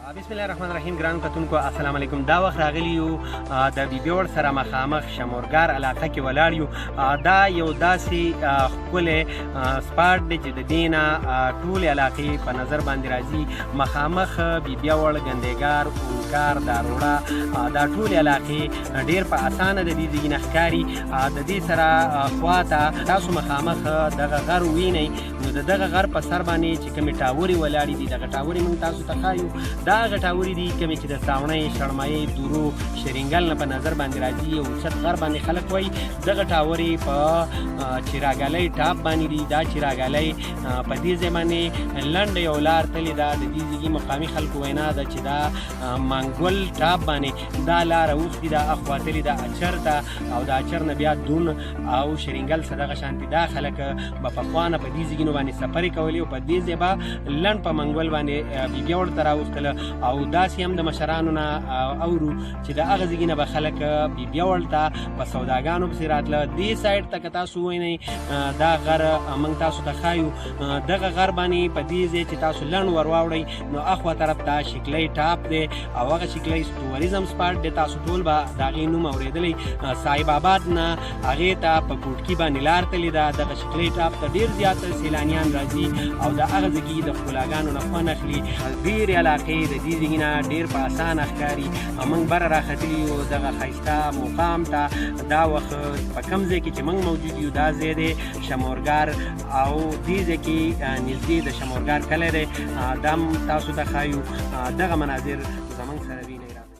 بسم الله الرحمن الرحیم. ګران کتونکو السلام علیکم. دا وخت راغلی یو د بیبیوړ سره مخامخ شمورګار علاقه کې ولاړ یو. دا یو داسې ښکلی سپاټ دی چې د دې نه ټولې علاقې په نظر باندې راځي. مخامخ بیبیوړ، ګندیګار، اونکار، داروړه، دا ټولې علاقې ډېر په اسانه د دې ځای نه ښکاري. د دې سره خواته تاسو مخامخ دغه غر وینئ، نو د دغه غر په سر باندې چې کومې ټاورې ولاړې دي، دغه ټاورې موږ تاسو ته ښایو. دا هغه ټاورې دي کومې چې د ساوڼۍ، شړمایۍ، دورو، شرینګل نه په نظر باندې راځي. یو اوچت غر باندې خلک وایي دغه ټاورې په چراګالۍ ټاپ باندې دي. دا چراګالۍ په دې ځای باندې لنډه یو لار تللې ده. د دې ځای مقامي خلکو وینا ده چې دا منګول ټاپ باندې دا لاره اوښتې ده، اخوا تللې ده اچر ته، او د اچر نه بیا دون او شرینګل څه دغه شانتې دا خلک به پخوا نه په دې ځایونو باندې سفرې کولې او په دې ځای به لنډ په منګول باندې بیبیوړ ته راوستله. او داسې هم د مشرانو نه اورو چې د هغه ځای نه به خلک بیبیوړ ته په سوداګانو پسې راتله. دې سایډ ته که تاسو ووینئ دا غر موږ تاسو ته ښایو. دغه غر باندې په دې ځای چې تاسو لنډ ور واوړئ نو اخوا طرف ته شکلۍ ټاپ دی، او هغه شکلۍ ټوریزم سپاټ دی. تاسو ټول به د هغې نوم اورېدلی. صاحب آباد نه هغې ته په کوټکي باندې لار تللې ده. دغه شکلۍ ټاپ ته ډېر زیات سیلانیان راځي او د هغه ځای د ښکلاګانو نه خوند اخلي. ډېرې علاقې د دې ځای نه ډېر په اسانه ښکاري. موږ بره راختلي یو دغه ښایسته مقام ته. دا وخت په کوم ځای کې چې موږ موجود یو دا ځای دی شمورګار، او دې ځای کې نږدې د شمورګار کلی دی. دا هم تاسو ته ښایو. دغه مناظر زموږ سره وینئ.